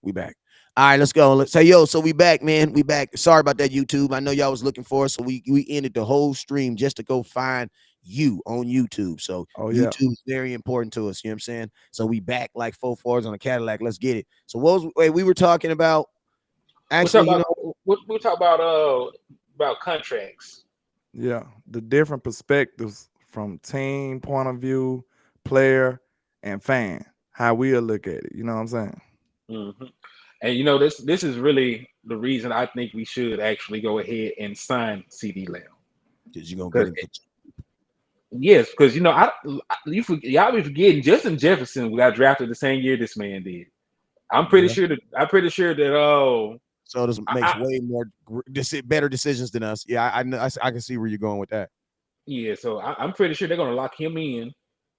We back. All right, let's go. Let's say, yo, so we back, man. We back. Sorry about that, YouTube. I know y'all was looking for us, so we ended the whole stream just to go find you on YouTube. So Oh yeah. YouTube is very important to us. You know what I'm saying? So we back like 4 4s on a Cadillac. Let's get it. So what was wait, we were talking about We talk actually, about we talk about contracts. Yeah, the different perspectives from team point of view, player, and fan. How we'll look at it. You know what I'm saying? hmm And you know this is really the reason I think we should actually go ahead and sign CD Lamb. because you're gonna get Because him for yes, because you know y'all be forgetting Justin Jefferson got drafted the same year this man did. Yeah. I'm pretty sure that so this I, makes I way more better decisions than us. Yeah, I know I can see where you're going with that. yeah, so I'm pretty sure they're gonna lock him in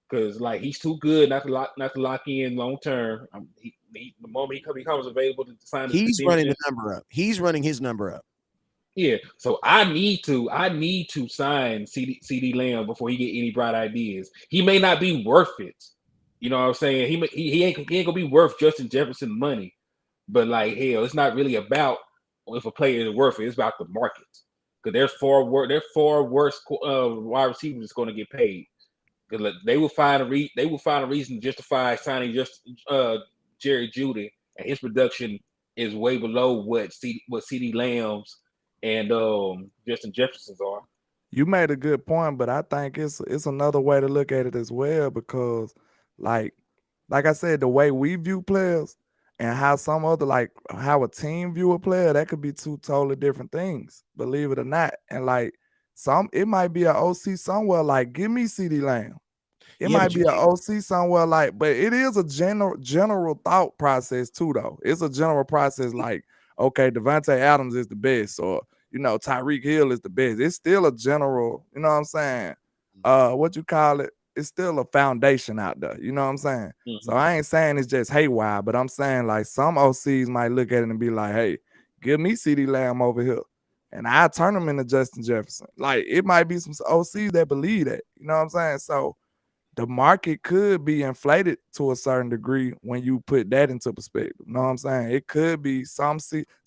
because like he's too good not to lock in long term. The moment becomes available to sign this He's running the extension, number up. He's running his number up. yeah. So I need to sign CD Lamb before he get any bright ideas. He may not be worth it. You know what I'm saying? He ain't gonna be worth Justin Jefferson money. But like hell, it's not really about if a player is worth it. It's about the market because there's four worse wide receivers that's going to get paid. Because like, they will find a reason to justify signing just Jerry Judy, and his production is way below what CD Lamb's and Justin Jefferson's are. You made a good point, but I think it's another way to look at it as well because, like, like I said, the way we view players and how some other like how a team view a player, that could be two totally different things, believe it or not. And like some it might be an OC somewhere like give me CD Lamb. It Yeah, might but you be an can't. OC somewhere like, but it is a general thought process too, though. It's a general process like, okay, Devontae Adams is the best, or Tyreek Hill is the best. It's still a general, you know what I'm saying? What you call it? It's still a foundation out there. You know what I'm saying? So Mm-hmm. I ain't saying it's just haywire, but I'm saying like some OCs might look at it and be like, hey, give me CD Lamb over here. And I turn him into Justin Jefferson. Like it might be some OCs that believe that. You know what I'm saying? So the market could be inflated to a certain degree when you put that into perspective. You know what I'm saying? It could be just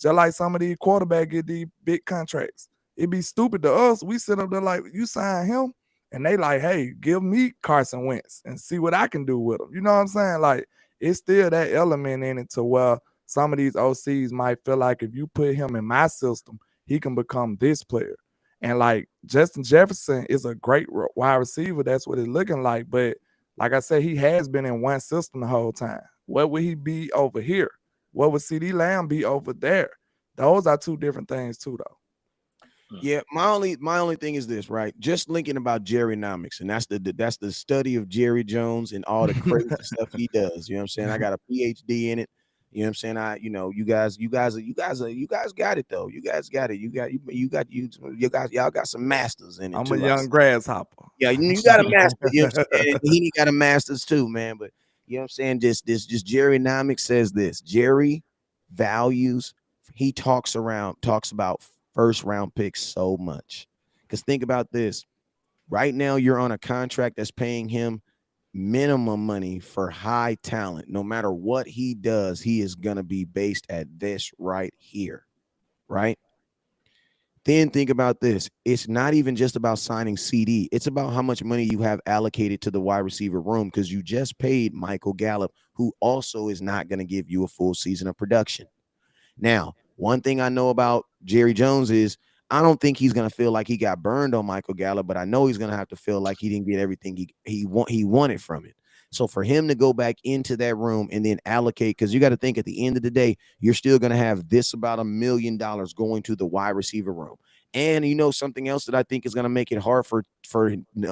like some of these quarterbacks get these big contracts. It'd be stupid to us. We sit up there like, you sign him, and they like, hey, give me Carson Wentz and see what I can do with him. You know what I'm saying? Like, it's still that element in it to where some of these OCs might feel like if you put him in my system, he can become this player. And like Justin Jefferson is a great wide receiver. That's what it's looking like. But like I said, he has been in one system the whole time. What would he be over here? What would CD Lamb be over there? Those are two different things too, though. Yeah, my only thing is this, right? Just linking about Jerrynomics, and that's the study of Jerry Jones and all the crazy stuff he does. You know what I'm saying? I got a PhD in it. You know what I'm saying? You guys got it though. You guys got it. Y'all got some masters in it I'm a too. young grasshopper. Yeah, you got a master. You know what I'm saying? He got a master's too, man. But you know what I'm saying? Just Jerrynomics says this. Jerry values. He talks about first round picks so much. Because think about this. Right now, you're on a contract that's paying him minimum money for high talent. No matter what he does, he is gonna be based at this right here. Right? Then think about this. It's not even just about signing CD. It's about how much money you have allocated to the wide receiver room because you just paid Michael Gallup, who also is not going to give you a full season of production. Now, one thing I know about Jerry Jones is I don't think he's going to feel like he got burned on Michael Gallup, but I know he's going to have to feel like he didn't get everything he wanted from it. So for him to go back into that room and then allocate, because you got to think at the end of the day, you're still going to have this about $1 million going to the wide receiver room. And you know something else that I think is going to make it hard for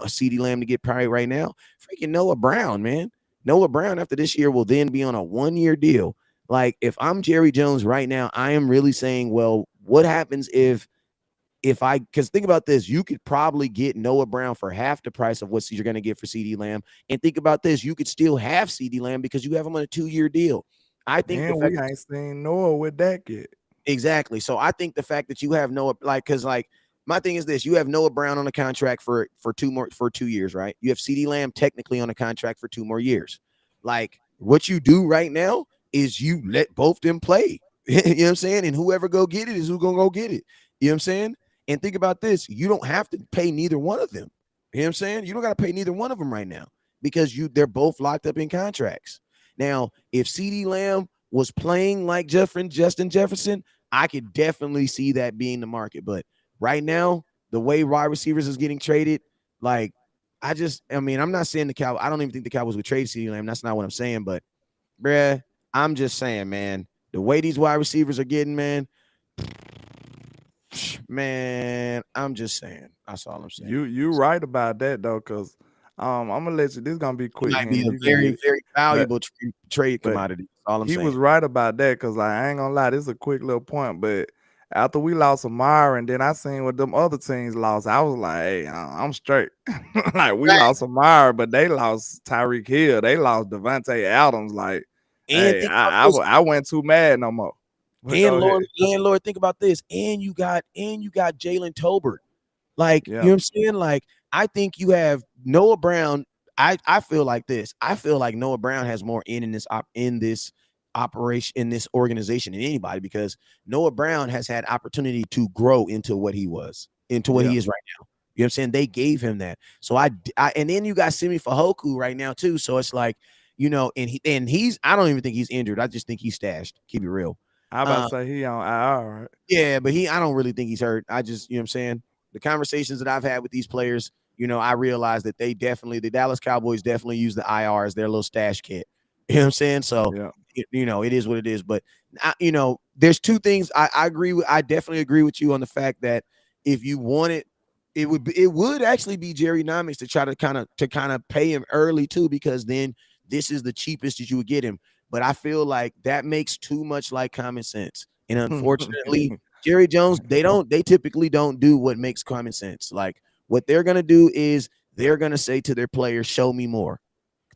CD Lamb to get paid right now? Freaking Noah Brown, man. Noah Brown after this year will then be on a 1-year deal. Like if I'm Jerry Jones right now, I am really saying, well, what happens if I, because think about this, you could probably get Noah Brown for half the price of what you're going to get for CD Lamb. And think about this, you could still have CD Lamb because you have him on a 2-year deal. I think the And fact we ain't seen Noah with that yet. exactly. So I think the fact that you have Noah, like, because like my thing is this, you have Noah Brown on a contract for 2 years, right? You have CD Lamb technically on a contract for 2 more years. Like what you do right now, is you let both them play. You know what I'm saying? And whoever go get it is who gonna go get it. You know what I'm saying? And think about this: you don't have to pay neither one of them. You know what I'm saying? You don't got to pay neither one of them right now because they're both locked up in contracts. Now, if CeeDee Lamb was playing like Justin Jefferson, I could definitely see that being the market. But right now, the way wide receivers is getting traded, like I mean, I'm not saying I don't even think the Cowboys would trade CeeDee Lamb. That's not what I'm saying. But, bruh, I'm just saying, man, the way these wide receivers are getting, man, I'm just saying. That's all I'm saying. You right about that though, because I'm gonna let you. This is gonna be It quick. might be Henry, a you can very, get it. very valuable But trade but commodity. That's all I'm he was saying. right about that, because like, I ain't gonna lie, this is a quick little point. But after we lost Amara, and then I seen what them other teams lost, I was like, hey, I'm straight. Like, we Right. lost Amara, but they lost Tyreek Hill, they lost Devontae Adams. Like, And hey, think about this. I wasn't too mad no more. But And go ahead. Lord, think about this. And you got Jalen Tolbert. Like, you Yeah. know what I'm saying? Like, I think you have Noah Brown. I feel like this. I feel like Noah Brown has more in this operation, in this organization than anybody, because Noah Brown has had opportunity to grow into what he was, into what he is right now. You know what I'm saying? They gave him that. So and then you got Simi Fahoku right now too. So it's like, you know, and he's I don't even think he's injured. I just think he's stashed. Keep it real. I about to say he on IR, right? Yeah, but I don't really think he's hurt. I just, you know what I'm saying? The conversations that I've had with these players, you know, I realize that the Dallas Cowboys definitely use the IR as their little stash kit. You know what I'm saying? So, Yeah. you know, it is what it is. But, you know, there's two things I agree with. I definitely agree with you on the fact that if you want it, it would actually be Jerry Nomics to try to kind of pay him early too, because then this is the cheapest that you would get him. But I feel like that makes too much like common sense. And unfortunately, Jerry Jones, they typically don't do what makes common sense. Like, what they're going to do is they're going to say to their players, show me more.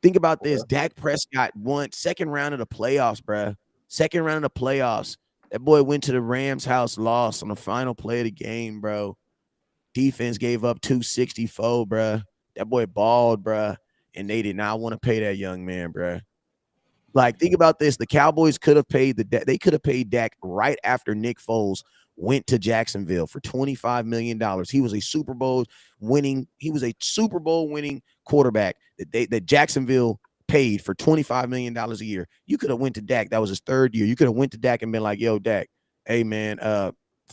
Think about this. Dak Prescott won second round of the playoffs, bruh. Second round of the playoffs. That boy went to the Rams' house, lost on the final play of the game, bro. Defense gave up 264, bruh. That boy balled, bruh. And they did not want to pay that young man, bruh. Like, think about this. The Cowboys could have paid they could have paid Dak right after Nick Foles went to Jacksonville for $25 million. He was a Super Bowl winning quarterback that Jacksonville paid for $25 million a year. You could have went to Dak. That was his third year. You could have went to Dak and been like, yo, Dak, hey man,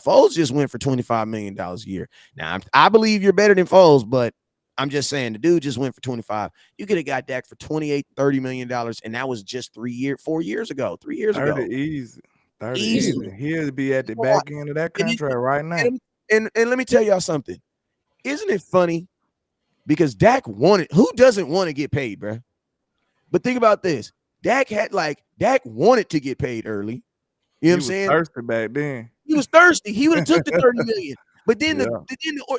Foles just went for $25 million a year. Now, I believe you're better than Foles, but I'm just saying the dude just went for 25. You could have got Dak for $28-30 million, and that was just 4 years ago. 3 years 30 ago. easy. 30 Easily. easy. He'll be at the back end of that contract right now. And let me tell y'all something. Isn't it funny? Because Dak who doesn't want to get paid, bro? But think about this. Dak wanted to get paid early. You know what I'm saying? He was thirsty back then. He was thirsty. He would have took the 30 million. But then Yeah.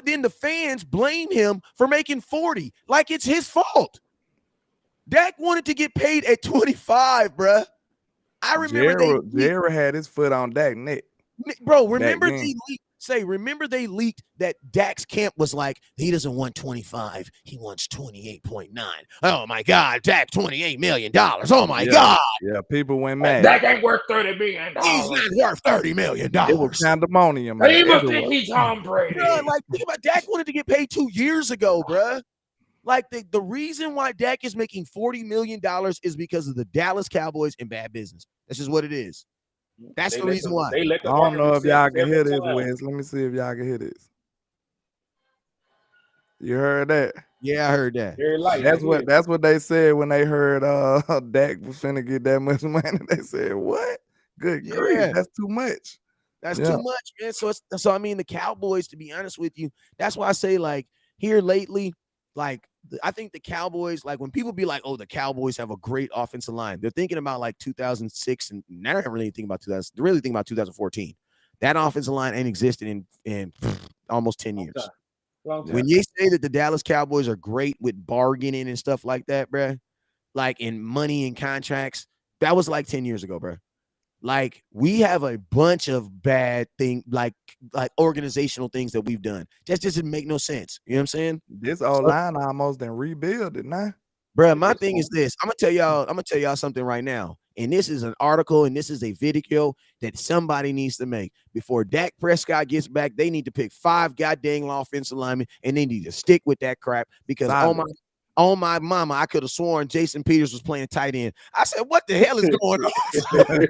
then the fans blame him for making 40, like it's his fault. Dak wanted to get paid at 25, bruh. I remember Jerry had his foot on Dak's neck. Bro, remember they leaked that Dak's camp was like, he doesn't want 25, he wants 28.9. Oh my God, Dak, $28 million. Oh my God. Yeah, people went mad. Dak ain't worth $30 million. He's not worth $30 million. It was pandemonium, man. He must think he's Tom Brady. Bruh, like, think about Dak wanted to get paid 2 years ago, bruh. Like, the reason why Dak is making $40 million is because of the Dallas Cowboys and bad business. That's just what it is. That's the reason why. I don't know if y'all can hear this, Wes. Let me see if y'all can hear this. You heard that? Yeah, I heard that. That's what they said when they heard Dak was finna get that much money. They said, what? Good grief, that's too much. That's too much, man. So I mean, the Cowboys, to be honest with you, that's why I say, like, here lately, like, I think the Cowboys, like, when people be like, oh, the Cowboys have a great offensive line, they're thinking about like 2006, and they're not really thinking about 2000. They're really thinking about 2014. That offensive line ain't existed in almost 10 years. When you say that the Dallas Cowboys are great with bargaining and stuff like that, bruh, like in money and contracts, that was like 10 years ago, bruh. Like, we have a bunch of bad things, like organizational things that we've done. That just didn't make no sense. You know what I'm saying? This old line almost done rebuild it now. Bruh, my thing is this. I'm gonna tell y'all something right now. And this is an article and this is a video that somebody needs to make. Before Dak Prescott gets back, they need to pick 5 goddamn offensive linemen and they need to stick with that crap because on my mama, I could have sworn Jason Peters was playing tight end. I said, what the hell is going on?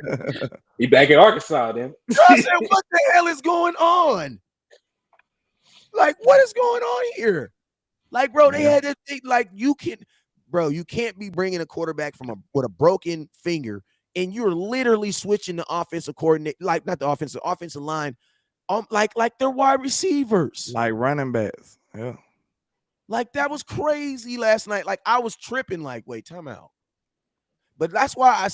He back in Arkansas then. I said, what the hell is going on? Like, what is going on here? Like, bro, they had to think like you can't be bringing a quarterback with a broken finger and you're literally switching the offensive coordinator, like not the offensive line, like they're wide receivers, like running backs. Yeah, like that was crazy last night. Like I was tripping. Like, wait, time out. But that's why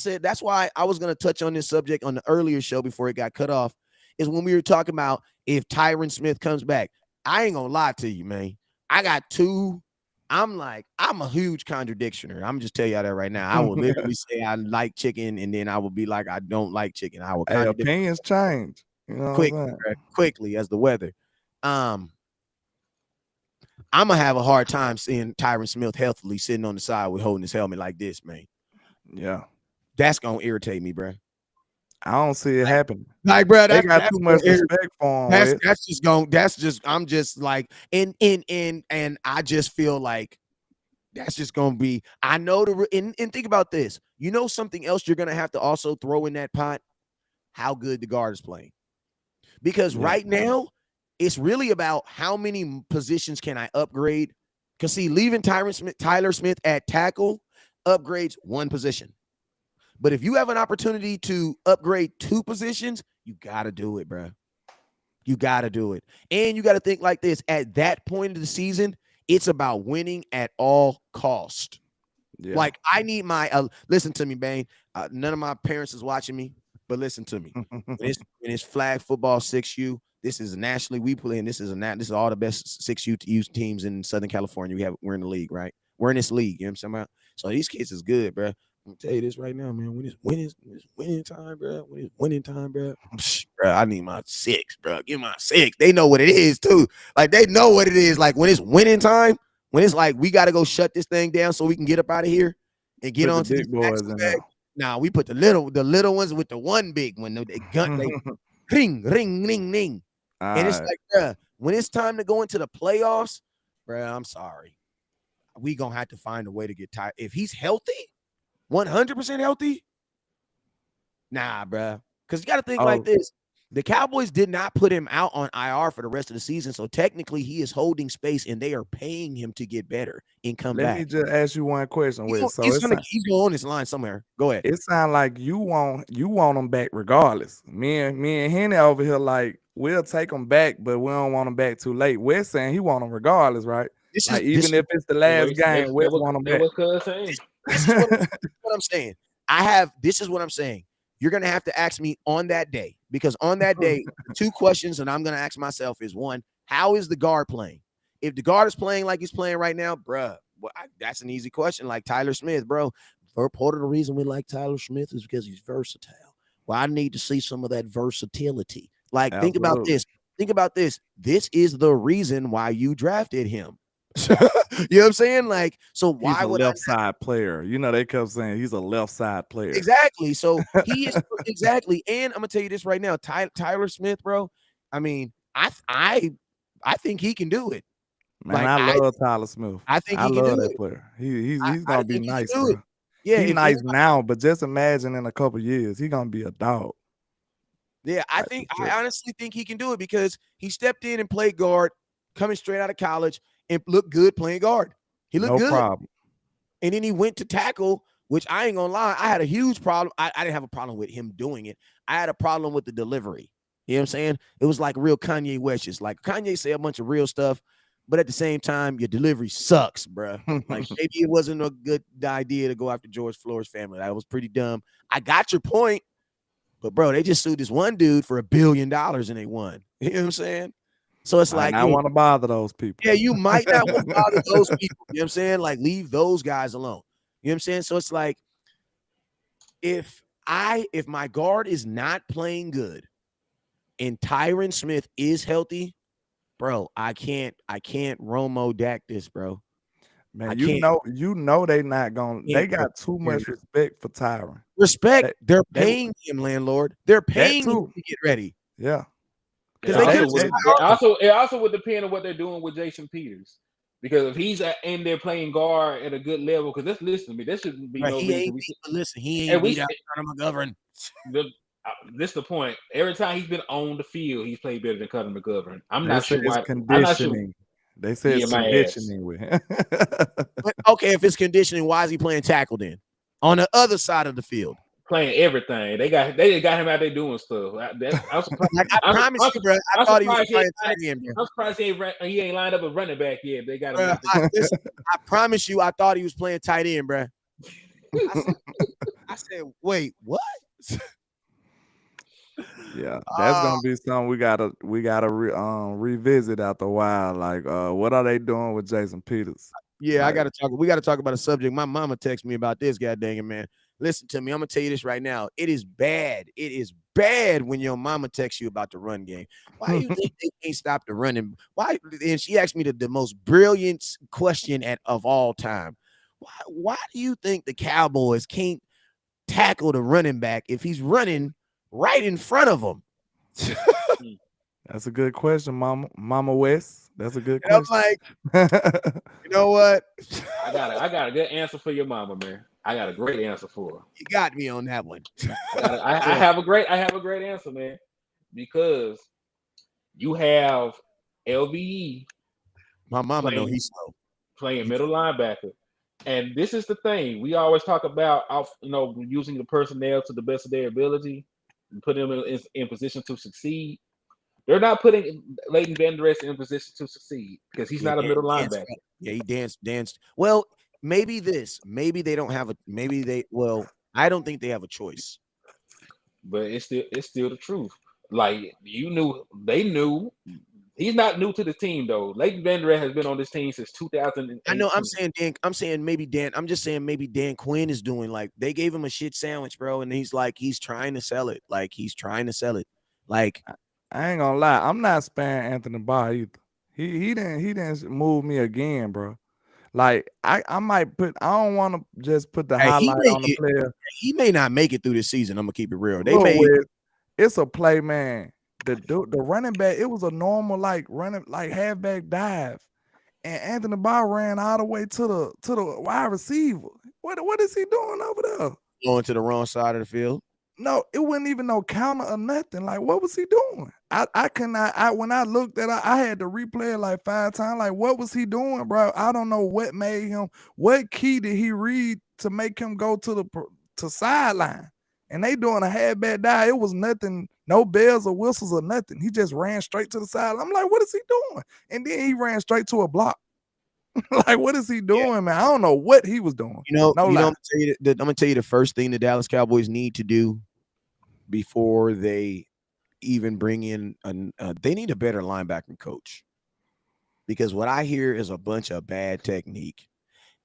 I was gonna touch on this subject on the earlier show before it got cut off. Is when we were talking about if Tyron Smith comes back. I ain't gonna lie to you, man. I got 2. I'm a huge contradictioner. I'm just tell y'all that right now. I will literally say I like chicken, and then I will be like, I don't like chicken. I will opinions change. You know quickly as the weather. I'm gonna have a hard time seeing Tyron Smith healthily sitting on the side with holding his helmet like this, man. Yeah. That's gonna irritate me, bro. I don't see it happening. Like, bro, they got too much respect for him. I'm just like, and I just feel like that's just gonna be. I know and think about this. You know something else you're gonna have to also throw in that pot? How good the guard is playing. Because right now, it's really about how many positions can I upgrade. Because see, leaving Tyler Smith at tackle upgrades 1 position. But if you have an opportunity to upgrade 2 positions, you got to do it, bro. You got to do it. And you got to think like this. At that point of the season, it's about winning at all cost. Yeah. Like, I need my listen to me, Bane. None of my parents is watching me, but listen to me. when it's flag football 6U, this is nationally we play, and this is all the best 6U teams in Southern California. We're in the league, right? We're in this league. You know what I'm saying? So these kids is good, bro. I'm gonna tell you this right now, man. When it's winning time, bro. When it's winning time, bro. Bro, I need my 6, bro. Give my 6. They know what it is too. Like they know what it is. Like when it's winning time, when it's like we got to go shut this thing down so we can get up out of here and get on to the boys. Now we put the little ones with the one big one. They gun, they ring, ring, ring, ring. And it's like, bro, when it's time to go into the playoffs, bro, I'm sorry. We gonna have to find a way to get tired. If he's healthy. 100% healthy? Nah, bro. Because you got to think like this. The Cowboys did not put him out on IR for the rest of the season. So technically, he is holding space and they are paying him to get better and come back. Let me just ask you one question. He's going on this line somewhere. Go ahead. It sounds like you want him back regardless. Me and Henny over here, like, we'll take him back, but we don't want him back too late. We're saying he want him regardless, right? Even if it's the last game, we want him back. This is what I'm saying. This is what I'm saying. You're going to have to ask me on that day, because on that day, 2 questions that I'm going to ask myself is, 1, how is the guard playing? If the guard is playing like he's playing right now, bruh, that's an easy question. Like Tyler Smith, bro. Part of the reason we like Tyler Smith is because he's versatile. Well, I need to see some of that versatility. Like, think about this. Think about this. This is the reason why you drafted him. You know what I'm saying? Like, so why he's a would left side player? You know, they kept saying he's a left side player. Exactly. So he is exactly. And I'm gonna tell you this right now, Tyler Smith, bro. I mean, I think he can do it. Man, I love Tyler Smith. I think I love that player. He's gonna be nice, bro. Yeah, he's nice now, but just imagine in a couple years, he's gonna be a dog. Yeah, I honestly think he can do it because he stepped in and played guard, coming straight out of college. And looked good playing guard. He looked good. No problem. And then he went to tackle, which I ain't gonna lie, I had a huge problem. I didn't have a problem with him doing it. I had a problem with the delivery. You know what I'm saying? It was like real Kanye West. Like Kanye say a bunch of real stuff, but at the same time, your delivery sucks, bro. Like maybe it wasn't a good idea to go after George Floyd's family. That was pretty dumb. I got your point, but bro, they just sued this one dude for $1 billion and they won. You know what I'm saying? So it's like, I want to bother those people. Yeah, you might not want to bother those people. You know what I'm saying? Like, leave those guys alone. You know what I'm saying? So it's like, if my guard is not playing good and Tyron Smith is healthy, bro, I can't Romo Dak this, bro. Man, I you can't. know they not gonna. They Bro. got too much respect for Tyron. Respect. They're They paying him, landlord. They're that paying him too. to get ready Yeah. because It they could also have would just it also would depend on what they're doing with Jason Peters. Because if he's in there playing guard at a good level, because let's listen to me, there shouldn't be Bro, no he reason ain't we beat, but listen, he and ain't beat out Conor McGovern. this the point. Every time he's been on the field, he's played better than Conor McGovern. I'm They not say sure it's why. I'm not sure. conditioning. They say Yeah, it's my ass conditioning with him. But okay, if it's conditioning, why is he playing tackle then? On the other side of the field. playing everything. They got him out there doing stuff. I'm surprised. Like I promise you, bro. I I'm thought he was surprised playing tight end, bro. I'm surprised he ain't lined up a running back yet. They got him out Listen, I promise you, I thought he was playing tight end, bro. I said, wait, what? Yeah, that's gonna be something we gotta revisit after a while. Like, what are they doing with Jason Peters? Yeah, Like, we gotta talk about a subject. My mama texted me about this, god dang it, man. Listen to me. I'm gonna tell you this right now. It is bad. It is bad when your mama texts you about the run game. Why do you think they can't stop the running? Why? And she asked me the most brilliant question of all time. Why do you think the Cowboys can't tackle the running back if he's running right in front of them? that's a good question, Mama West. That's a good And I'm question. like, you know what? I got a good answer for your mama, man. I got a great answer for her. You got me on that one. I have a great answer, man. Because you have LVE. My mama know he's slow. Playing middle linebacker. And this is the thing. We always talk about using the personnel to the best of their ability and put them in position to succeed. They're not putting Leighton Vander Esch in position to succeed because he's not a middle linebacker. Yeah, he danced. Well, maybe they don't have I don't think they have a choice. But it's still the truth. Like they knew. He's not new to the team though. Leighton Vander Esch has been on this team since 2008. I know. I'm saying maybe Dan. I'm just saying maybe Dan Quinn is doing like they gave him a shit sandwich, bro, and he's trying to sell it. Like he's trying to sell it. Like I ain't gonna lie, I'm not sparing Anthony Barr either. He didn't move me again, bro. Like I might put. I don't want to just put the highlight on the player. He may not make it through this season. I'm gonna keep it real. It's a play, man. The running back, it was a normal halfback dive, and Anthony Barr ran all the way to the wide receiver. What is he doing over there? Going to the wrong side of the field. No, it wasn't even no counter or nothing. Like, what was he doing? When I looked at it, I had to replay it like 5 times. Like, what was he doing, bro? I don't know what made him. What key did he read to make him go to sideline? And they doing a halfback dive. It was nothing, no bells or whistles or nothing. He just ran straight to the sideline. I'm like, what is he doing? And then he ran straight to a block. Like, what is he doing, man? I don't know what he was doing. I'm gonna tell you the first thing the Dallas Cowboys need to do before they even bring in they need a better linebacking coach, because what I hear is a bunch of bad technique.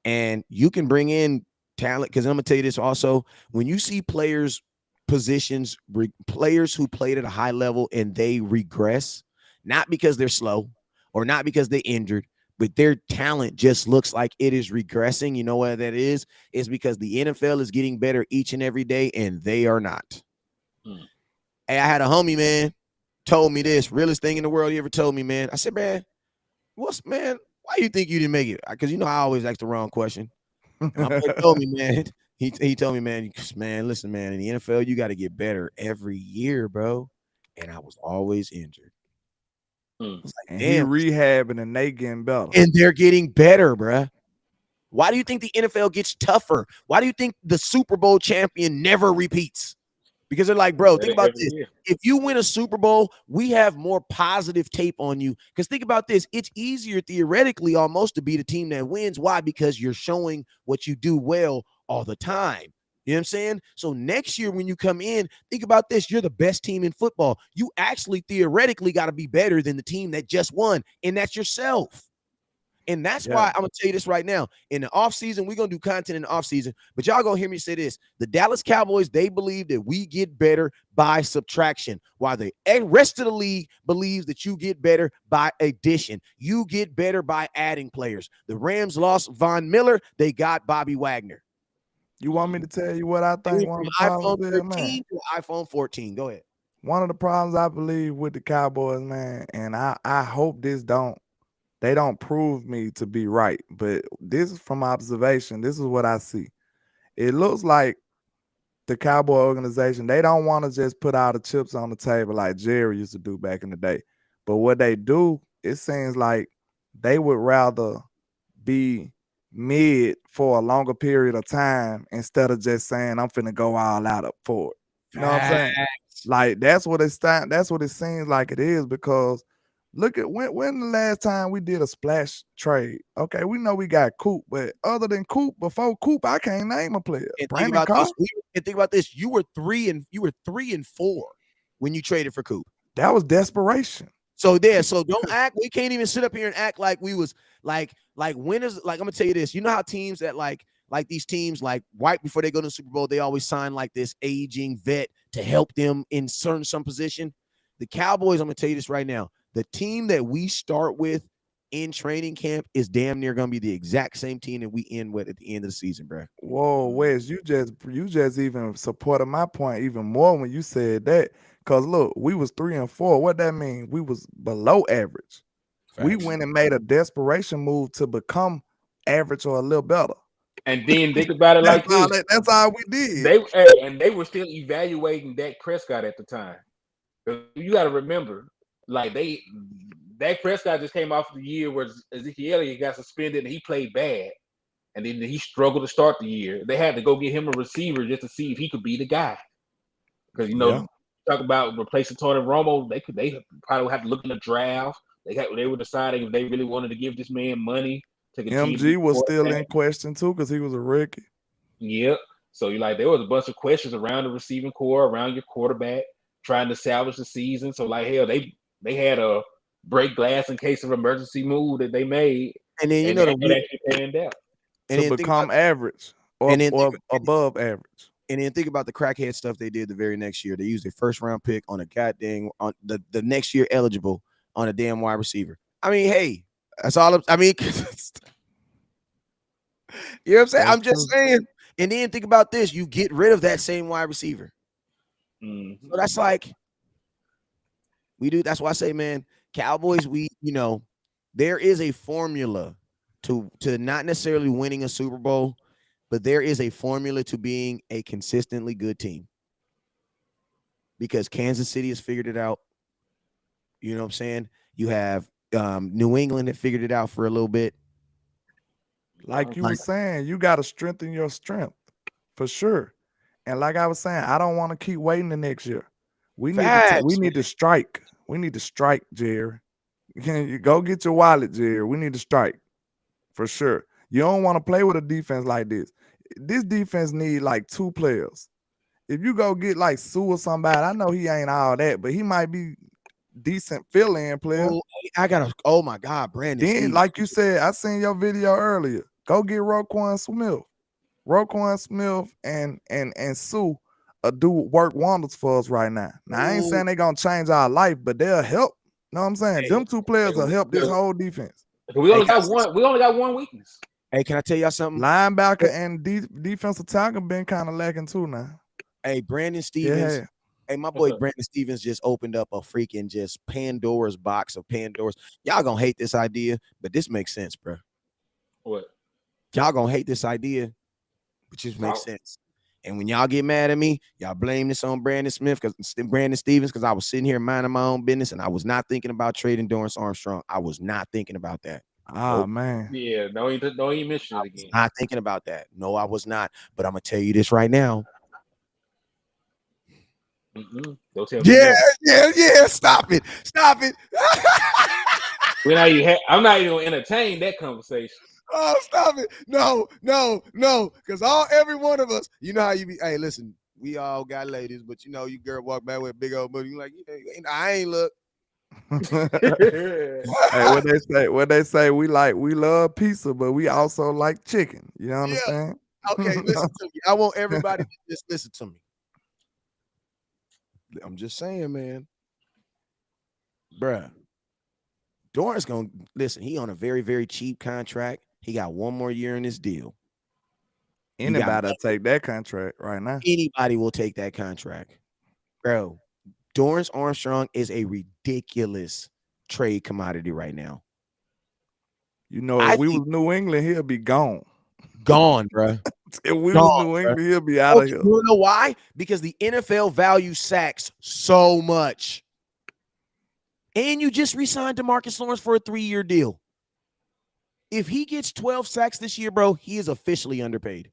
And you can bring in talent, because I'm gonna tell you this also, when you see players who played at a high level and they regress, not because they're slow or not because they're injured, but their talent just looks like it is regressing. You know what that is? It's because the NFL is getting better each and every day and they are not. Hey, I had a homie, man, told me this, realest thing in the world he ever told me, man. I said, man, why do you think you didn't make it? Because I always ask the wrong question. My boy told me, man, he told me, man, listen, man, in the NFL, you got to get better every year, bro. And I was always injured. And he rehabbing and they getting better. And they're getting better, bro. Why do you think the NFL gets tougher? Why do you think the Super Bowl champion never repeats? Because they're like, bro, think about this. If you win a Super Bowl, we have more positive tape on you. Because think about this. It's easier theoretically almost to be the team that wins. Why? Because you're showing what you do well all the time. You know what I'm saying? So next year when you come in, think about this. You're the best team in football. You actually theoretically got to be better than the team that just won, and that's yourself. And that's why I'm gonna tell you this right now. In the offseason, we're gonna do content in the offseason, but y'all gonna hear me say this. The Dallas Cowboys, they believe that we get better by subtraction, while the rest of the league believes that you get better by addition. You get better by adding players. The Rams lost Von Miller, they got Bobby Wagner. You want me to tell you what I think one of the problems iPhone 13 to iPhone 14. Go ahead. One of the problems I believe with the Cowboys, man, and I hope they don't prove me to be right, but this is from observation. This is what I see. It looks like the Cowboy organization, they don't want to just put all the chips on the table like Jerry used to do back in the day. But what they do, it seems like they would rather be mid for a longer period of time instead of just saying, I'm finna go all out up for it. You know what I'm saying? Like, that's what it seems like it is, because look at when the last time we did a splash trade. Okay, we know we got Coop, but other than Coop, before Coop, I can't name a player. And think about this. You were 3-4 when you traded for Coop. That was desperation. So don't act. We can't even sit up here and act like we was like winners. Like, I'm gonna tell you this. You know how teams that like these teams, like right before they go to the Super Bowl, they always sign like this aging vet to help them in some position. The Cowboys, I'm gonna tell you this right now. The team that we start with in training camp is damn near gonna be the exact same team that we end with at the end of the season, bro. Whoa, Wes, you just even supported my point even more when you said that. Cause look, we was 3-4. What that mean? We was below average. Facts. We went and made a desperation move to become average or a little better. And then think about it like this. That's all we did. They were still evaluating Dak Prescott at the time. You got to remember, like Dak Prescott just came off the year where Ezekiel Elliott got suspended and he played bad, and then he struggled to start the year. They had to go get him a receiver just to see if he could be the guy. Because talk about replacing Tony Romo, they probably have to look in the draft. They were deciding if they really wanted to give this man money. MG was still in question too because he was a rookie. Yep. So there was a bunch of questions around the receiving core, around your quarterback, trying to salvage the season. So hell, they had a break glass in case of emergency move that they made, and then that actually panned out to become average or above average. And then think about the crackhead stuff they did the very next year. They used a first-round pick on a goddamn on the next year eligible on a damn wide receiver. I mean, hey, that's all. I mean, you know what I'm saying? I'm just saying. And then think about this: you get rid of that same wide receiver. Mm-hmm. So that's like we do. That's why I say, man, Cowboys. There is a formula to not necessarily winning a Super Bowl. But there is a formula to being a consistently good team, because Kansas City has figured it out. You know what I'm saying? You have New England that figured it out for a little bit. Like you were saying, you got to strengthen your strength for sure. And like I was saying, I don't want to keep waiting the next year. We need to strike. We need to strike, Jerry. You go get your wallet, Jerry. We need to strike for sure. You don't want to play with a defense like this. This defense need like 2 players. If you go get like Sue or somebody, I know he ain't all that, but he might be decent fill-in player. Oh my God, Brandon. Then, like you said, I seen your video earlier. Go get Roquan Smith. Roquan Smith and Sue do work wonders for us right now. Now, I ain't saying they're gonna change our life, but they'll help. You know what I'm saying? Them 2 players will help this whole defense. We only got one weakness. Hey, can I tell y'all something? Linebacker and defensive tackle been kind of lacking too now. Hey, Brandon Stevens. Yeah. Hey, my boy Brandon Stevens just opened up a freaking just Pandora's box of Pandora's. Y'all gonna hate this idea, but this makes sense, bro. What? Y'all gonna hate this idea, but just makes sense. And when y'all get mad at me, y'all blame this on Brandon Stevens because I was sitting here minding my own business and I was not thinking about trading Dorrance Armstrong. I was not thinking about that. Oh, man. Yeah, don't even mention it again. Not thinking about that. No, I was not. But I'm gonna tell you this right now. Don't tell me. Yeah. Stop it. I'm not even gonna entertain that conversation. Oh, stop it. No. Because every one of us, you know how you be. Hey, listen, we all got ladies, but you girl walk back with a big old booty. You like, I ain't look. Hey, what they say, we love pizza, but we also like chicken. You understand? Okay, listen to me. I want everybody to just listen to me. I'm just saying, man. Bruh. Doran's gonna listen. He on a very, very cheap contract. He got one more year in his deal. Anybody take that contract right now. Anybody will take that contract, bro. Dorrance Armstrong is a ridiculous trade commodity right now. You know, if we was New England, he'll be gone. Gone, bro. If we was New England, he'll be out of here. You know why? Because the NFL values sacks so much. And you just re-signed DeMarcus Lawrence for a 3-year deal. If he gets 12 sacks this year, bro, he is officially underpaid.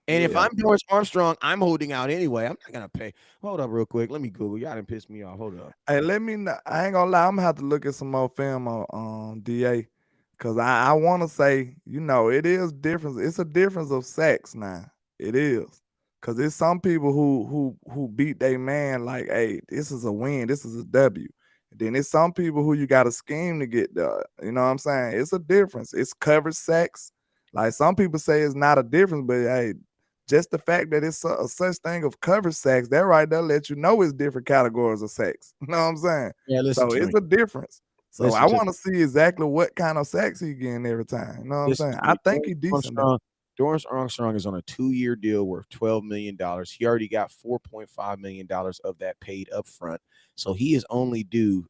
And if I'm Dorrance Armstrong, I'm holding out anyway. I'm not gonna pay. Hold up real quick. Let me Google. Y'all done pissed me off. Hold up. Hey, let me know. I ain't gonna lie, I'm gonna have to look at some more film on DA. Cause I wanna say, it is difference. It's a difference of sacks now. It is. Cause it's some people who beat their man like, hey, this is a win, this is a W. Then it's some people who you got to scheme to get there. You know what I'm saying? It's a difference. It's coverage sacks. Like some people say it's not a difference, but hey, just the fact that it's a such thing of coverage sacks, that right there let you know it's different categories of sacks. You know what I'm saying? Yeah, so it's a difference. So I want to see exactly what kind of sacks he getting every time. You know what I'm saying? I think he's decent. Dorrance Armstrong is on a 2-year deal worth $12 million. He already got $4.5 million of that paid up front. So he is only due.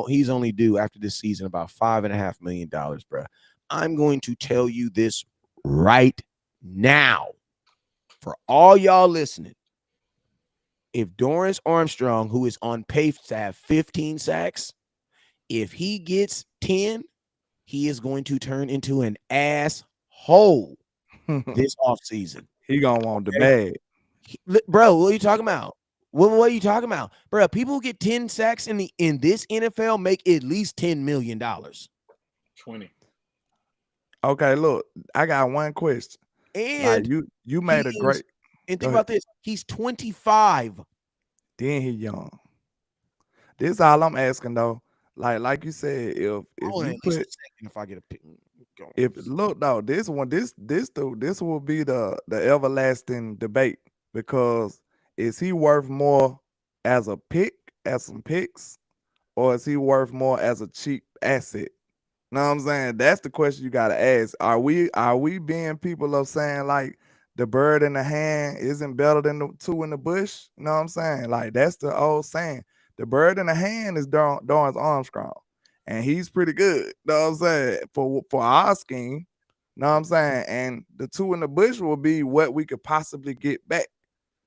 He's only due after this season about $5.5 million, bro. I'm going to tell you this right now for all y'all listening. If Dorrance Armstrong, who is on pace to have 15 sacks, if he gets 10, he is going to turn into an asshole this offseason. He gonna want the bag. Bro, what are you talking about? What are you talking about? Bro, people who get 10 sacks in this NFL make at least $10 million. 20. Okay, look, I got one question. And like you made a great. And think about this. He's 25. Then he young. This is all I'm asking though. Like you said, if you put, if I get a pick, if look though, this will be the everlasting debate, because is he worth more as a pick, as some picks, or is he worth more as a cheap asset? Know what I'm saying? That's the question you gotta ask. Are we being people of saying like the bird in the hand isn't better than the two in the bush? You know what I'm saying? Like that's the old saying. The bird in the hand is Dorrance Armstrong, and he's pretty good. You know what I'm saying? For our scheme, you know what I'm saying? And the two in the bush will be what we could possibly get back.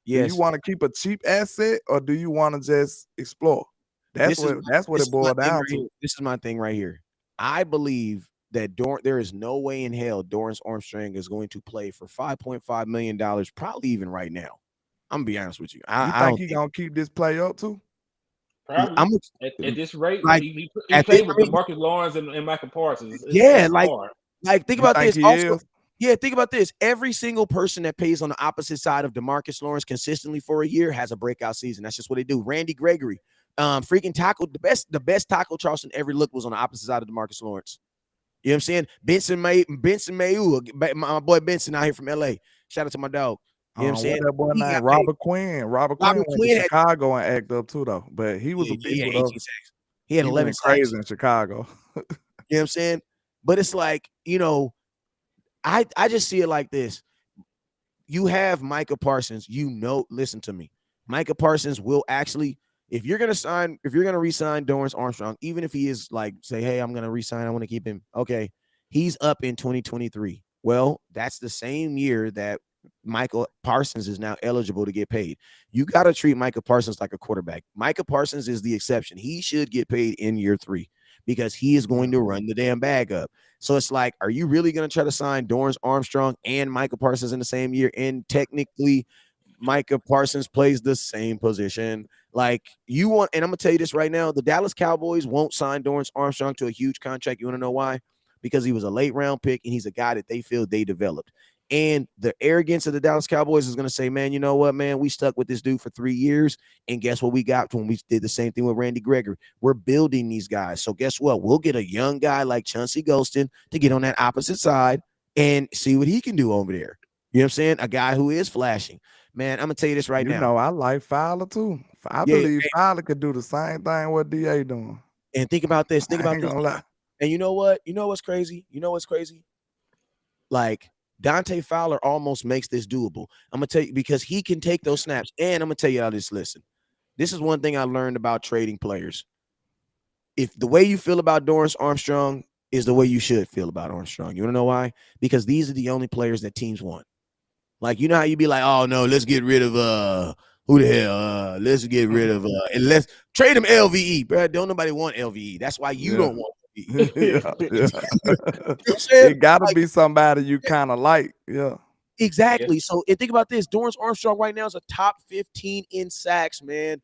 Yes. Do you want to keep a cheap asset, or do you want to just explore? That's what it boiled down to. This is my thing right here. I believe that there is no way in hell Dorrance Armstrong is going to play for $5.5 million, probably even right now. I'm gonna be honest with you. I think he's gonna keep this play up too? Probably. At this rate, like, he played with DeMarcus Lawrence and Michael Parsons. Think about this. Also, think about this. Every single person that plays on the opposite side of DeMarcus Lawrence consistently for a year has a breakout season. That's just what they do. Randy Gregory, freaking tackle, the best tackle Charleston ever looked was on the opposite side of DeMarcus Lawrence. You know what I'm saying? Benson Mayu, my boy Benson out here from LA. Shout out to my dog. You know what I'm saying? That boy named Robert Quinn. Robert Quinn went to Chicago and acted up too, though. But he was a beast with us. He had 11 crazy in Chicago. You know what I'm saying? But it's like, I just see it like this. You have Micah Parsons, listen to me. Micah Parsons will actually, if you're going to re-sign Dorrance Armstrong, even if he is like, say, hey, I'm going to re-sign, I want to keep him. Okay. He's up in 2023. Well, that's the same year that Micah Parsons is now eligible to get paid. You got to treat Micah Parsons like a quarterback. Micah Parsons is the exception. He should get paid in year 3 because he is going to run the damn bag up. So it's like, are you really going to try to sign Dorrance Armstrong and Micah Parsons in the same year? And technically, Micah Parsons plays the same position. Like you want, and I'm going to tell you this right now, the Dallas Cowboys won't sign Dorrance Armstrong to a huge contract. You want to know why? Because he was a late round pick and he's a guy that they feel they developed. And the arrogance of the Dallas Cowboys is going to say, man, you know what, man, we stuck with this dude for 3 years. And guess what we got when we did the same thing with Randy Gregory? We're building these guys. So guess what? We'll get a young guy like Chauncey Golston to get on that opposite side and see what he can do over there. You know what I'm saying? A guy who is flashing. Man, I'm going to tell you this right now. You know, I like Fowler too. I believe Fowler could do the same thing what DA doing. And think about this. Think about ain't this. gonna lie. And you know what? You know what's crazy? You know what's crazy? Like Dante Fowler almost makes this doable. I'm gonna tell you because he can take those snaps. And I'm gonna tell you all this. Listen, this is one thing I learned about trading players. If the way you feel about Dorrance Armstrong is the way you should feel about Armstrong, you wanna know why? Because these are the only players that teams want. Like, you know how you be like, oh no, let's get rid of who the hell? Let's get rid of and let's trade him LVE, bro. Don't nobody want LVE. That's why you don't want LVE. It gotta be somebody you kind of like. Yeah. Exactly. So and think about this. Dorrance Armstrong right now is a top 15 in sacks, man.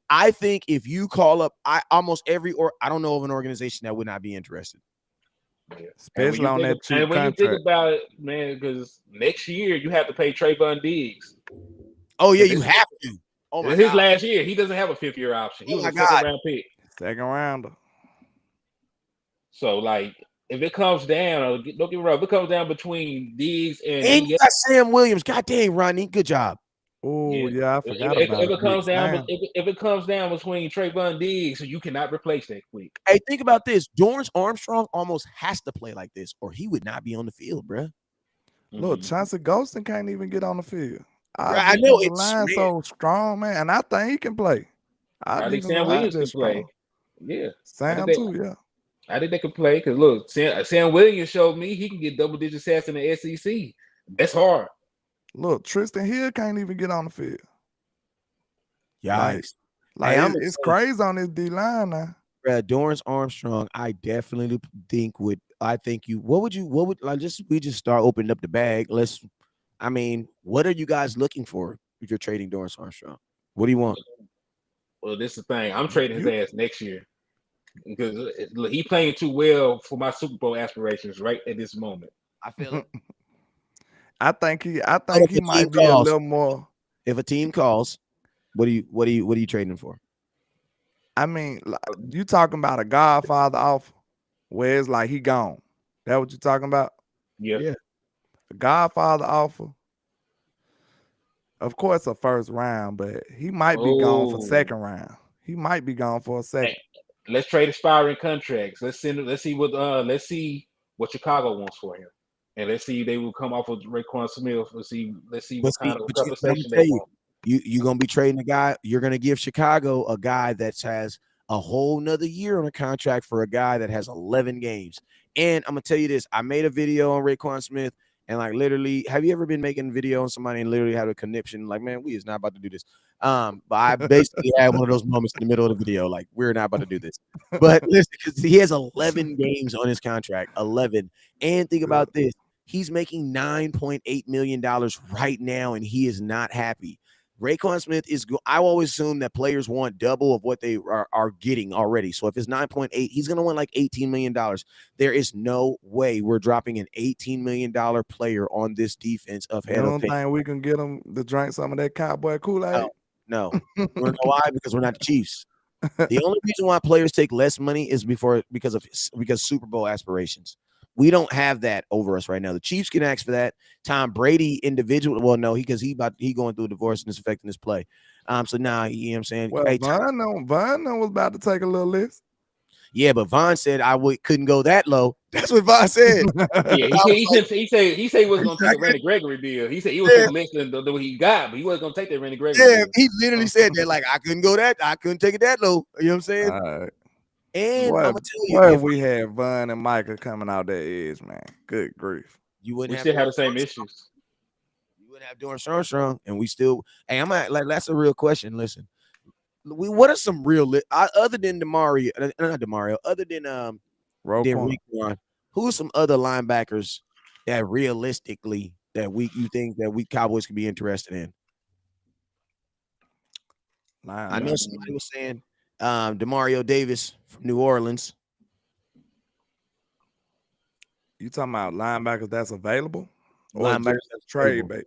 I think if you call up almost every I don't know of an organization that would not be interested. Yeah. Especially on that cheap and when contract. you think about it, man, because next year you have to pay Trayvon Diggs. Oh yeah, you have to. Oh my God. His last year, he doesn't have a 5th-year option. He was a second-round pick. Second rounder. So like, if it comes down, don't get me wrong, if it comes down between Diggs and you got Sam Williams. God dang, Rodney, good job. Oh yeah, I forgot if about it comes down, if it comes down between Trayvon Diggs, so you cannot replace that quick. Hey, think about this. Dorrance Armstrong almost has to play like this, or he would not be on the field, bro. Look, Chauncey Golston can't even get on the field. I know the line so strong, man, and I think he can play. I think Sam Williams can play. Yeah, Sam too. Yeah, I think they can play because look, Sam Williams showed me he can get double-digit sacks in the SEC. That's hard. Look, Tristan Hill can't even get on the field. Yikes! Like it's crazy on this D line now. Dorrance Armstrong, I definitely think would. I think you. What would like? We just start opening up the bag. I mean, what are you guys looking for if you're trading Dorrance Armstrong? What do you want? Well, this is the thing. I'm trading his ass next year because he playing too well for my Super Bowl aspirations right at this moment. I feel it. I think he might be a little more. If a team calls, what are you trading for? I mean, you talking about a Godfather offer where it's like he gone. That what you talking about? Yeah. A Godfather offer. Of course, a first round, but he might be gone for second round. He might be gone for a second. Hey, let's trade expiring contracts. Let's see what Chicago wants for him. And let's see if they will come off with Raekwon Smith. Let's see what kind of compensation they want. You're gonna be trading a guy. You're gonna give Chicago a guy that has a whole nother year on a contract for a guy that has 11 games. And I'm gonna tell you this: I made a video on Raekwon Smith, and like literally, have you ever been making a video on somebody and literally had a conniption? Like, man, we is not about to do this. But I basically had one of those moments in the middle of the video, like we're not about to do this. But listen, because he has 11 games on his contract, 11. And think about this: he's making $9.8 million right now, and he is not happy. Raekwon Smith I always assume that players want double of what they are getting already. So if it's 9.8, he's going to want like $18 million. There is no way we're dropping an $18 million player on this defense of head of You don't think we can get him to drink some of that cowboy Kool-Aid? No. You want to know why? Because we're not the Chiefs. The only reason why players take less money is because Super Bowl aspirations. We don't have that over us right now. The Chiefs can ask for that. Tom Brady individual. Well, no, because he going through a divorce and it's affecting his play. So now, you know what I'm saying? Well, hey, Von was about to take a little list. Yeah, but Von said couldn't go that low. That's what Von said. Yeah, he said he wasn't gonna take a Randy Gregory deal. He said he was taking less than what he got, but he wasn't gonna take that Randy Gregory deal. He literally said that, like, I couldn't take it that low. You know what I'm saying? All right. And I'm gonna tell you, if we had Von and Micah coming out that edge, man, good grief. We still have the same issues. You wouldn't have Dorrance Armstrong, and we still. Hey, that's a real question. Listen, what are some real other than Demario, not Demario, other than Raekwon, who are some other linebackers that realistically you think that we Cowboys could be interested in? I know somebody was saying Demario Davis from New Orleans. You talking about linebackers that's available? Or linebackers just trade bait.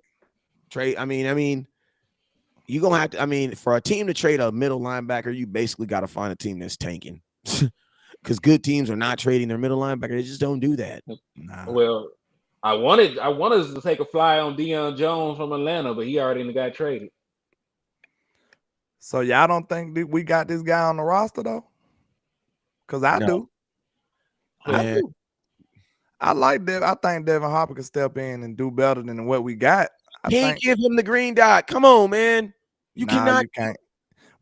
Trade. I mean, you're gonna have to. I mean, for a team to trade a middle linebacker, you basically got to find a team that's tanking. Because good teams are not trading their middle linebacker. They just don't do that. Nah. Well, I wanted to take a fly on Deion Jones from Atlanta, but he already got traded. So y'all don't think that we got this guy on the roster though? Because I do. Man. I do. I like Devin. I think Devin Harper can step in and do better than what we got. Can't give him the green dot. Come on, man. You cannot. You can't.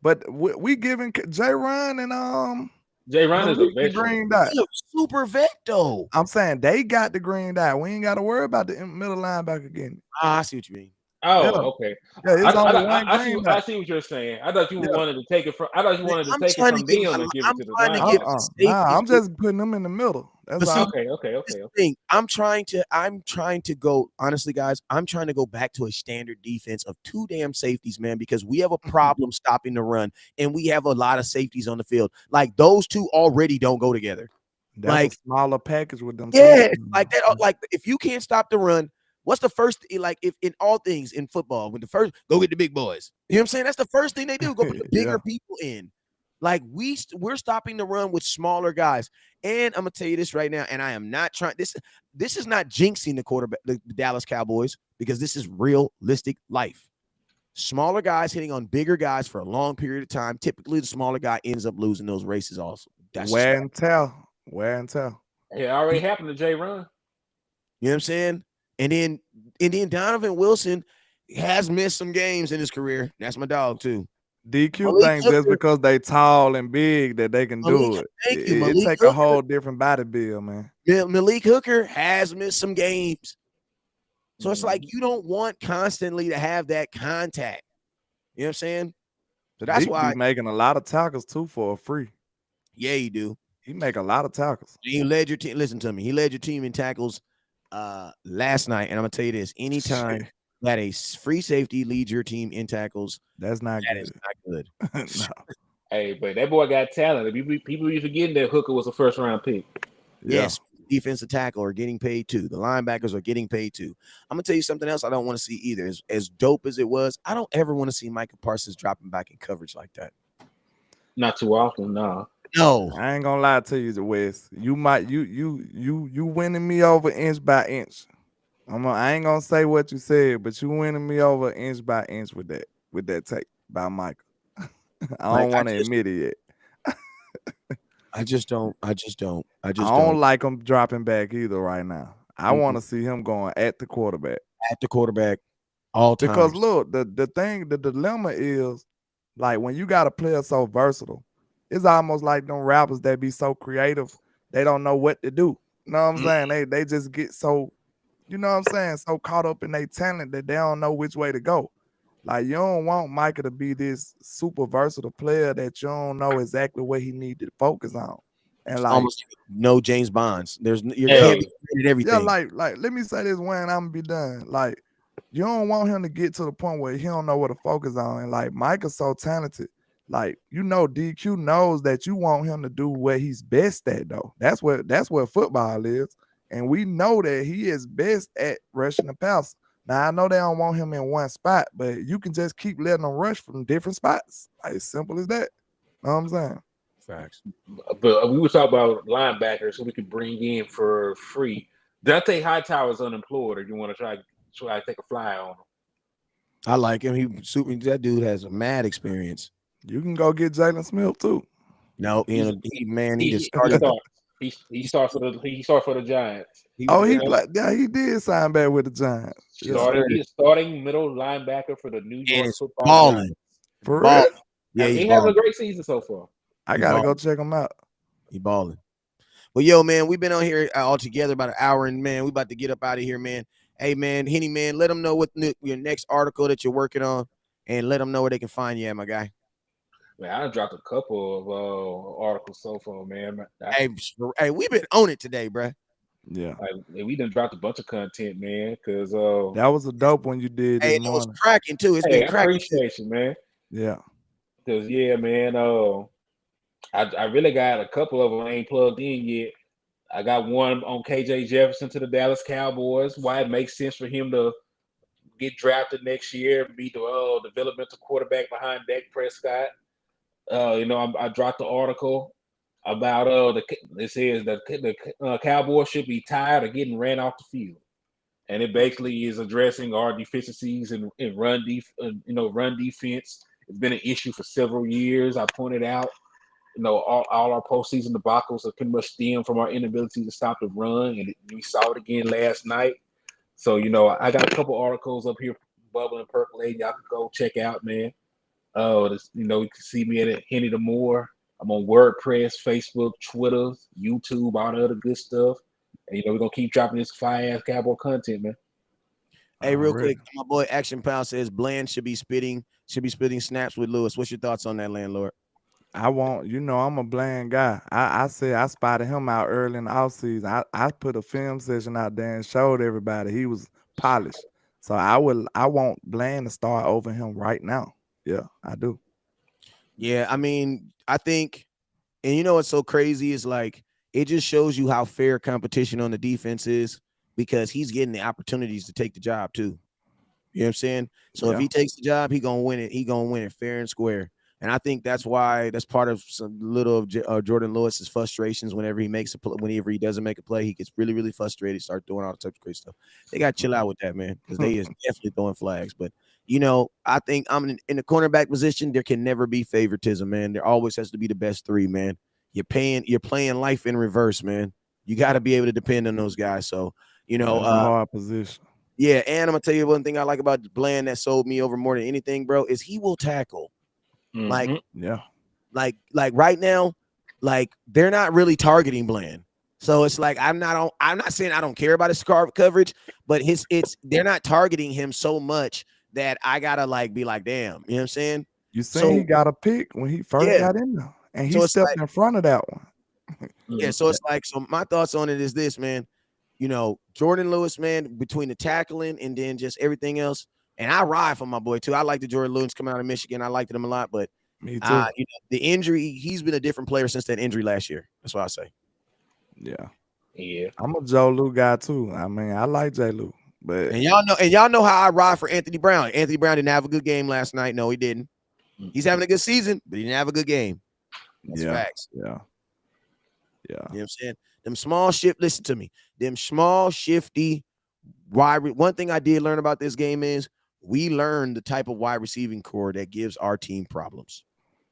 But we giving J. Ron and J. Ron is a the veteran. green dot. He's a super vet though. I'm saying they got the green dot. We ain't got to worry about the middle linebacker again. I see what you mean. Oh, Yeah. okay. Yeah, it's only one I green see dot. what you're saying. I thought you wanted to take it from. I thought you wanted to take it from them and give it to the linebacker. Nah, I'm just putting them in the middle. That's all. Okay. I'm trying to go, honestly, guys, I'm trying to go back to a standard defense of 2 damn safeties, man, because we have a problem stopping the run, and we have a lot of safeties on the field. Like, those two already don't go together. That's like a smaller package with them. Yeah, like that. Like, if you can't stop the run, what's the first, like, if in all things in football, when the first, go get the big boys. You know what I'm saying? That's the first thing they do. Go put the bigger people in. Like, we're stopping the run with smaller guys. And I'm gonna tell you this right now, and I am not trying. This is not jinxing the quarterback, the Dallas Cowboys, because this is realistic life. Smaller guys hitting on bigger guys for a long period of time. Typically, the smaller guy ends up losing those races. Also, that's wear and tell. It already happened to J. Ron. You know what I'm saying? And then Donovan Wilson has missed some games in his career. That's my dog too. DQ thinks just because they tall and big that they can do it. It take a whole different body build, man. Malik Hooker has missed some games. So it's like you don't want constantly to have that contact. You know what I'm saying? So that's why he's making a lot of tackles too for a free. Yeah, you do. He make a lot of tackles. He led your team. Listen to me. He led your team in tackles last night. And I'm gonna tell you this: anytime that a free safety leads your team in tackles, that's not good. Is not good. No. Hey, but that boy got talent. People be forgetting that Hooker was a first-round pick. Yes, defensive tackle are getting paid too. The linebackers are getting paid too. I'm gonna tell you something else I don't want to see either. As dope as it was, I don't ever want to see Micah Parsons dropping back in coverage like that. Not too often, no. No, I ain't gonna lie to you, Wes. You winning me over inch by inch. I ain't gonna say what you said, but you winning me over inch by inch with that take by Micah. I don't want to admit it yet. I don't like him dropping back either right now. I want to see him going at the quarterback. All times. Because look, the dilemma is, like, when you got a player so versatile, it's almost like them rappers that be so creative, they don't know what to do. You know what I'm saying? They just get so, you know what I'm saying, so caught up in their talent that they don't know which way to go. Like, you don't want Micah to be this super versatile player that you don't know exactly what he needs to focus on. And like, almost no James Bonds. Can't be good at everything. Yeah, like let me say this when I'm gonna be done. Like, you don't want him to get to the point where he don't know what to focus on. And like, Micah's so talented. Like, you know, DQ knows that you want him to do what he's best at, though. That's what football is. And we know that he is best at rushing the pass. Now, I know they don't want him in one spot, but you can just keep letting him rush from different spots. Like, as simple as that. Know what I'm saying? Facts. But we were talking about linebackers who we could bring in for free. Dante Hightower's unemployed, or you want to try to take a fly on him? I like him. That dude has a mad experience. You can go get Jalen Smith too. No, he just started. He starts for the Giants. He did sign back with the Giants. He's starting middle linebacker for the New York Football balling. Giants. For real? Yeah, he has a great season so far. I gotta go check him out. He balling. Well, yo, man, we've been on here all together about an hour, and man, we about to get up out of here, man. Hey, man, Henny, man, let them know what your next article that you're working on, and let them know where they can find you at, my guy. Man, I dropped a couple of articles so far, man. Hey, we've been on it today, bro. Yeah, we done dropped a bunch of content, man. Because that was a dope one you did. Hey, it was cracking too. It's been cracking. Appreciate you, man. Yeah. Because man, I really got a couple of them I ain't plugged in yet. I got one on KJ Jefferson to the Dallas Cowboys. Why it makes sense for him to get drafted next year and be the developmental quarterback behind Dak Prescott. I dropped the article about it says that the Cowboys should be tired of getting ran off the field, and it basically is addressing our deficiencies in run defense. It's been an issue for several years. I pointed out, all our postseason debacles have pretty much stemmed from our inability to stop the run, and we saw it again last night. So, I got a couple articles up here bubbling, percolating. Y'all can go check out, man. You can see me at Henny the Moore. I'm on WordPress, Facebook, Twitter, YouTube, all the other good stuff. And we're gonna keep dropping this fire-ass Cowboy content, man. Hey, real quick, my boy Action Pound says Bland should be spitting snaps with Lewis. What's your thoughts on that, landlord? I'm a Bland guy. I said I spotted him out early in the offseason. I put a film session out there and showed everybody he was polished. So I want Bland to start over him right now. Yeah, I do. Yeah, I mean, I think, and what's so crazy is like it just shows you how fair competition on the defense is because he's getting the opportunities to take the job too. You know what I'm saying? So if he takes the job, he gonna win it. He gonna win it fair and square. And I think that's part of some little of Jordan Lewis's frustrations whenever he makes a play, whenever he doesn't make a play, he gets really, really frustrated, start doing all the types of crazy stuff. They got to chill out with that, man, because they is definitely throwing flags. But I think I'm in the cornerback position. There can never be favoritism, man. There always has to be the best three, man. You're playing life in reverse, man. You got to be able to depend on those guys. So a hard position. Yeah, and I'm gonna tell you one thing I like about Bland that sold me over more than anything, bro, is he will tackle. Mm-hmm. Like right now, like they're not really targeting Bland. So it's like I'm not saying I don't care about his coverage, but they're not targeting him so much that I gotta be like, damn, you know what I'm saying? You saying he got a pick when he first got in there, and he stepped in front of that one. Yeah, so it's like, so my thoughts on it is this, man. Jordan Lewis, man, between the tackling and then just everything else. And I ride for my boy too. I like the Jordan Lewis coming out of Michigan. I liked him a lot, but me too. The injury, he's been a different player since that injury last year. That's what I say. Yeah. I'm a Joe Lou guy too. I mean, I like J. Lou, but y'all know how I ride for Anthony Brown. Anthony Brown didn't have a good game last night. No, he didn't. He's having a good season, but he didn't have a good game. That's facts. Yeah. You know what I'm saying? Them small listen to me. Them small, shifty one thing I did learn about this game is we learned the type of wide receiving core that gives our team problems.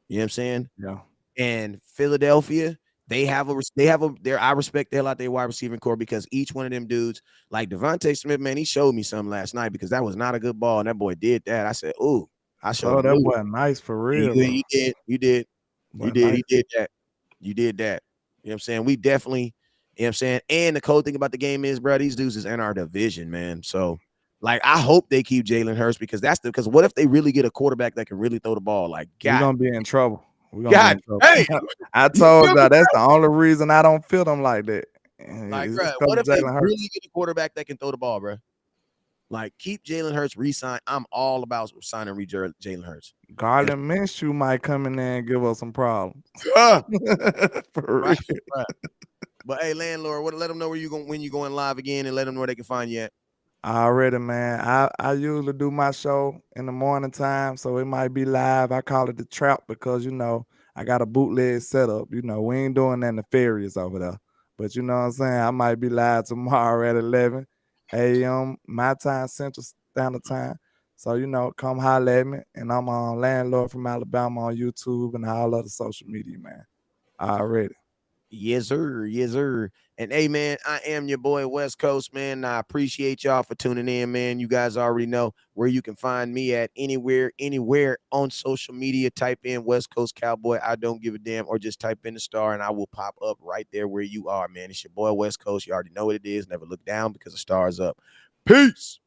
You know what I'm saying? Yeah. And Philadelphia, I respect the hell out their wide receiving core because each one of them dudes, like Devontae Smith, man, he showed me something last night because that was not a good ball. And that boy did that. I said, ooh, I showed that boy nice for real. You did. He did that. You did that. You know what I'm saying? We definitely, you know what I'm saying? And the cool thing about the game is, bro, these dudes is in our division, man. So, I hope they keep Jalen Hurts because because what if they really get a quarterback that can really throw the ball? Like, God, we're gonna be in trouble. Hey, I told you that's the only reason I don't feel them like that. Like, bro, what if they really get a quarterback that can throw the ball, bro? Like, keep Jalen Hurts re-sign. I'm all about signing Jalen Hurts. Garland Minshew might come in there and give us some problems. For real. Right. But hey, landlord, let them know when you going live again, and let them know where they can find you at. Already, man. I usually do my show in the morning time, so it might be live. I call it the trap because I got a bootleg setup. We ain't doing that nefarious over there. But you know what I'm saying? I might be live tomorrow at 11 a.m. my time, Central Standard Time. So come holler at me, and I'm on Landlord from Alabama on YouTube and all other social media, man. Already. Yes, sir. Yes, sir. And hey, man, I am your boy West Coast, man. I appreciate y'all for tuning in, man. You guys already know where you can find me at anywhere on social media. Type in West Coast Cowboy. I don't give a damn, or just type in the star and I will pop up right there where you are, man. It's your boy West Coast. You already know what it is. Never look down because the star is up. Peace.